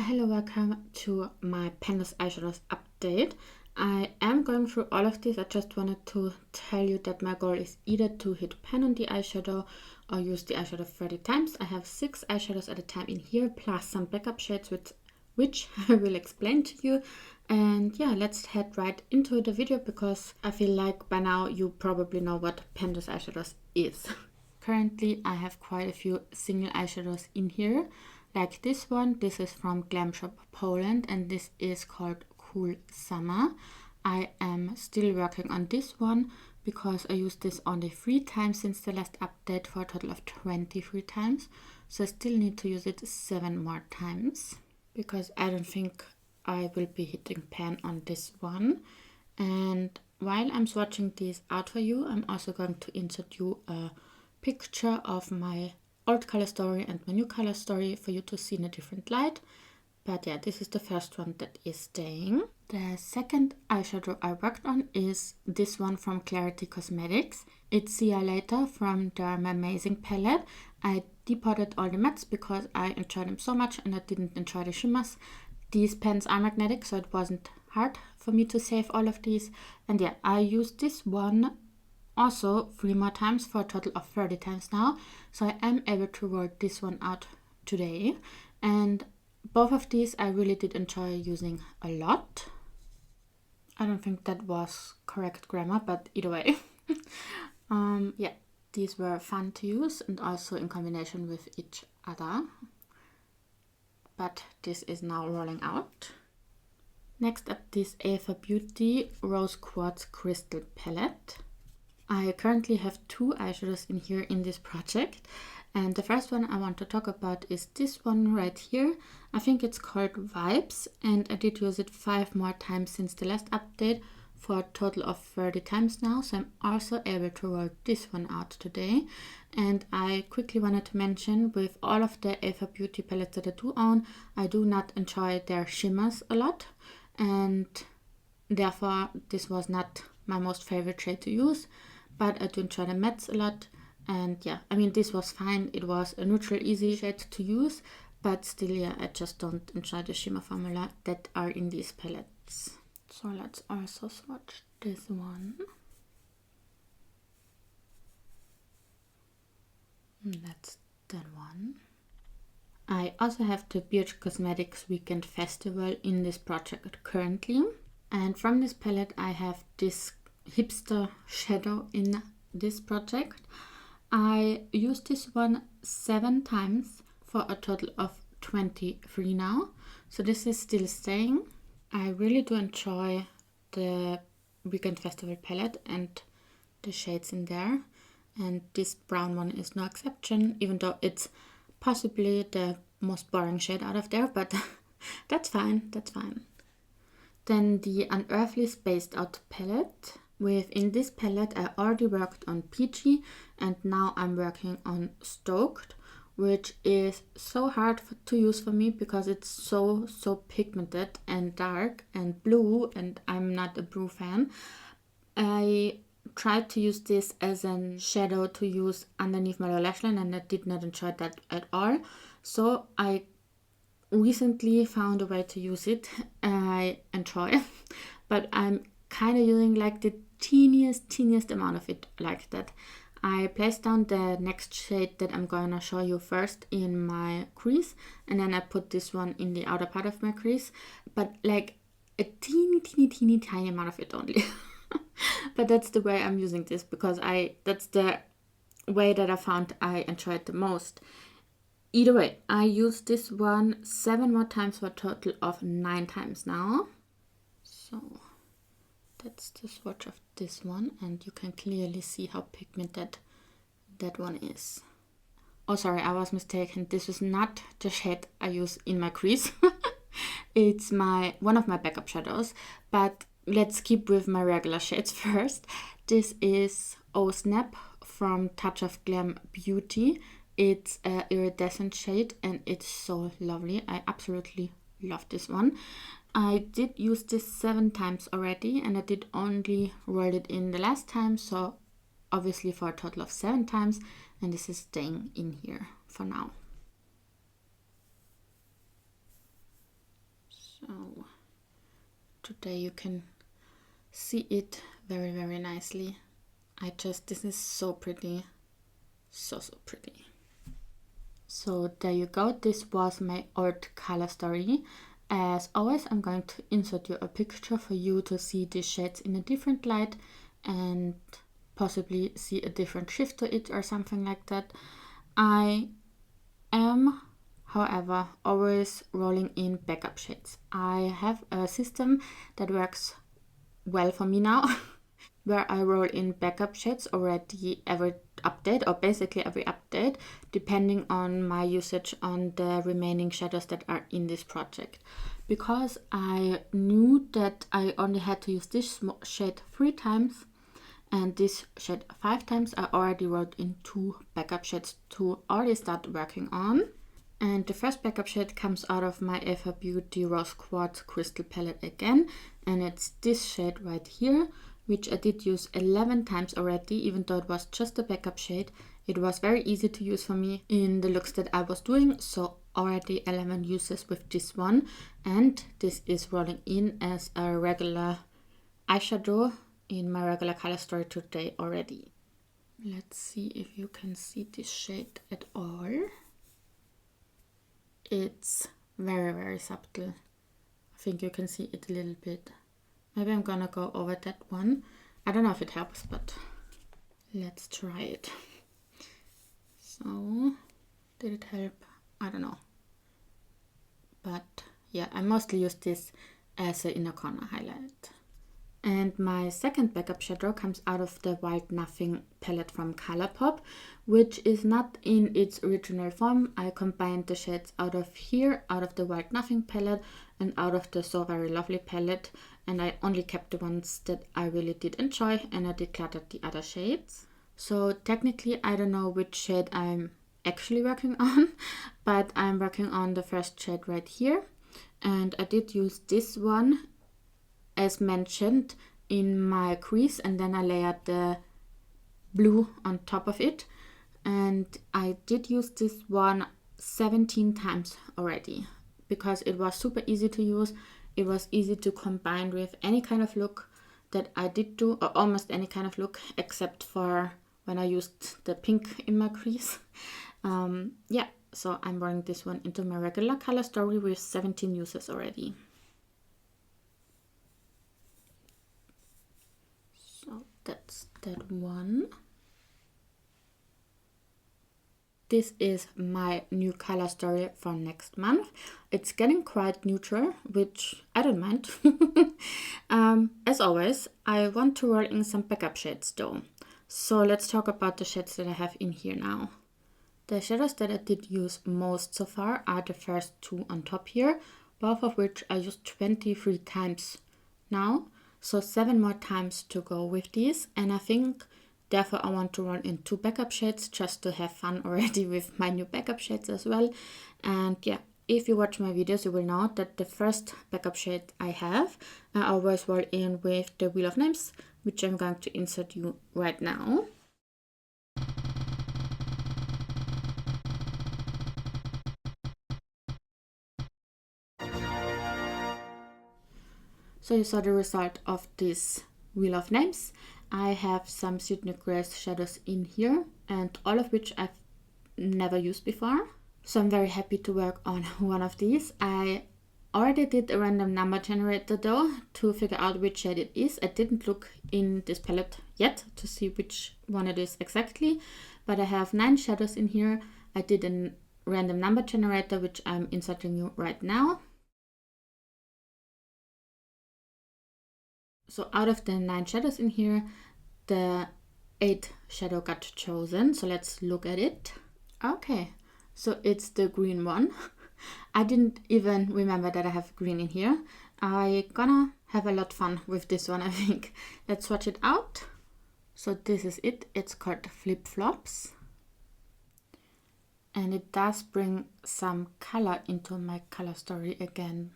Hello, welcome to my Pandas Eyeshadows update. I am going through all of these. I just wanted to tell you that my goal is either to hit pan on the eyeshadow or use the eyeshadow 30 times. I have 6 eyeshadows at a time in here, plus some backup shades which I will explain to you. And yeah, let's head right into the video because I feel like by now you probably know what Pandas Eyeshadows is. Currently, I have quite a few single eyeshadows in here. Like this one, this is from Glam Shop Poland and this is called Cool Summer. I am still working on this one because I used this only 3 times since the last update for a total of 23 times. So I still need to use it 7 more times because I don't think I will be hitting pan on this one. And while I'm swatching these out for you, I'm also going to insert you a picture of my old color story and my new color story for you to see in a different light. But yeah, this is the first one that is staying. The second eyeshadow I worked on is this one from Clarity Cosmetics. It's See Ya Later from their Amazing palette. I depotted all the mattes because I enjoyed them so much and I didn't enjoy the shimmers. These pens are magnetic, so it wasn't hard for me to save all of these. And yeah, I used this one also 3 more times for a total of 30 times now. So I am able to roll this one out today. And both of these I really did enjoy using a lot. I don't think that was correct grammar, but either way. Yeah, these were fun to use and also in combination with each other. But this is now rolling out. Next up, this Ava Beauty Rose Quartz Crystal Palette. I currently have 2 eyeshadows in here in this project, and the first one I want to talk about is this one right here. I think it's called Vibes, and I did use it 5 more times since the last update for a total of 30 times now, so I'm also able to roll this one out today. And I quickly wanted to mention, with all of the Ava Beauty palettes that I do own, I do not enjoy their shimmers a lot, and therefore this was not my most favorite shade to use. But I do enjoy the mattes a lot, and yeah, I mean, this was fine. It was a neutral, easy shade to use, but still, yeah, I just don't enjoy the shimmer formula that are in these palettes. So let's also swatch this one. That's that one. I also have the BH Cosmetics Weekend Festival in this project currently, and from this palette I have this hipster shadow in this project. I used this one 7 times for a total of 23 now, so this is still staying. I really do enjoy the Weekend Festival palette and the shades in there, and this brown one is no exception, even though it's possibly the most boring shade out of there, but that's fine, that's fine. Then the Unearthly Spaced Out palette. Within this palette I already worked on Peachy and now I'm working on Stoked, which is so hard to use for me because it's so pigmented and dark and blue, and I'm not a blue fan. I tried to use this as a shadow to use underneath my lower lash line and I did not enjoy that at all. So I recently found a way to use it. I enjoy, but I'm kind of using like the teeniest amount of it like that. I placed down the next shade that I'm gonna show you first in my crease, and then I put this one in the outer part of my crease, but like a teeny tiny amount of it only. But that's the way I'm using this because that's the way that I found I enjoyed the most. Either way, I used this one 7 more times for a total of 9 times now. So that's the swatch of this one, and you can clearly see how pigmented that one is. Oh, sorry, I was mistaken. This is not the shade I use in my crease. It's one of my backup shadows, but let's keep with my regular shades first. This is Oh Snap from Touch of Glam Beauty. It's an iridescent shade and it's so lovely. I absolutely love this one. I did use this 7 times already and I did only roll it in the last time, so obviously for a total of 7 times, and this is staying in here for now. today you can see it very, very nicely. This is so pretty. So pretty. So there you go. This was my old color story. As always, I'm going to insert you a picture for you to see the shades in a different light and possibly see a different shift to it or something like that. I am, however, always rolling in backup shades. I have a system that works well for me now where I roll in backup shades already every update, or basically every update, depending on my usage on the remaining shadows that are in this project. Because I knew that I only had to use this shade 3 times and this shade 5 times, I already wrote in 2 backup shades to already start working on. And the first backup shade comes out of my Eva Beauty Rose Quartz Crystal Palette again, and it's this shade right here, which I did use 11 times already. Even though it was just a backup shade, it was very easy to use for me in the looks that I was doing, so already 11 uses with this one. And this is rolling in as a regular eyeshadow in my regular color story today already. Let's see if you can see this shade at all. It's very, very subtle. I think you can see it a little bit. Maybe I'm gonna go over that one. I don't know if it helps, but let's try it. So, did it help? I don't know. But yeah, I mostly use this as an inner corner highlight. And my second backup shadow comes out of the Wild Nothing palette from Colourpop, which is not in its original form. I combined the shades out of here, out of the Wild Nothing palette, and out of the So Very Lovely palette. And I only kept the ones that I really did enjoy, and I decluttered the other shades. So technically, I don't know which shade I'm actually working on, but I'm working on the first shade right here. And I did use this one as mentioned in my crease, and then I layered the blue on top of it. And I did use this one 17 times already because it was super easy to use. It was easy to combine with any kind of look that I did do, or almost any kind of look except for when I used the pink in my crease. Yeah, so I'm wearing this one into my regular color story with 17 uses already. So that's that one. This is my new color story for next month. It's getting quite neutral, which I don't mind. As always, I want to roll in some backup shades though. So let's talk about the shades that I have in here now. The shadows that I did use most so far are the first 2 on top here, both of which I used 23 times now. So 7 more times to go with these, and I think therefore I want to roll in 2 backup shades just to have fun already with my new backup shades as well. And yeah, if you watch my videos, you will know that the first backup shade I have, I always roll in with the Wheel of Names, which I'm going to insert you right now. So you saw the result of this Wheel of Names. I have some Sydney Grace shadows in here, and all of which I've never used before. So I'm very happy to work on one of these. I already did a random number generator though to figure out which shade it is. I didn't look in this palette yet to see which one it is exactly, but I have 9 shadows in here. I did a random number generator, which I'm inserting you right now. So out of the 9 shadows in here, the 8th shadow got chosen. So let's look at it. Okay, so it's the green one. I didn't even remember that I have green in here. I'm gonna have a lot of fun with this one, I think. Let's swatch it out. So this is it. It's called Flip Flops. And it does bring some color into my color story again.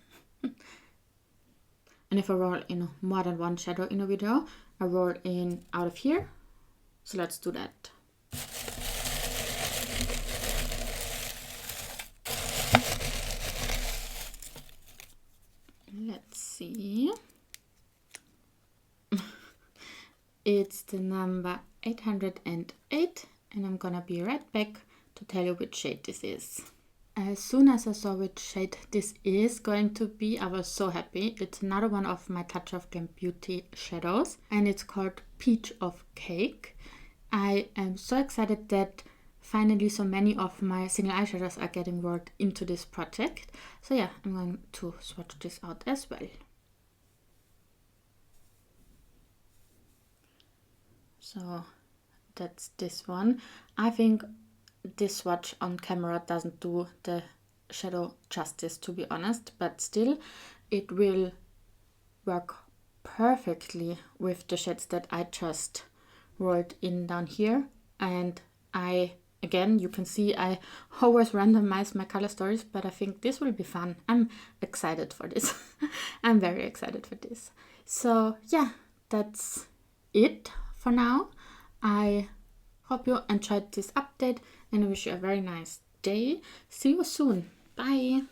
And if I roll in more than one shadow in a video, I roll in out of here. So let's do that. Let's see. It's the number 808, and I'm gonna be right back to tell you which shade this is. As soon as I saw which shade this is going to be, I was so happy. It's another one of my Touch of Glam Beauty shadows, and it's called Peach of Cake. I am so excited that finally so many of my single eyeshadows are getting rolled into this project. So yeah, I'm going to swatch this out as well. So that's this one. I think this swatch on camera doesn't do the shadow justice, to be honest, but still it will work perfectly with the shades that I just rolled in down here. And again, you can see I always randomize my color stories, but I think this will be fun. I'm excited for this. I'm very excited for this. So yeah, that's it for now. I hope you enjoyed this update and I wish you a very nice day. See you soon. Bye.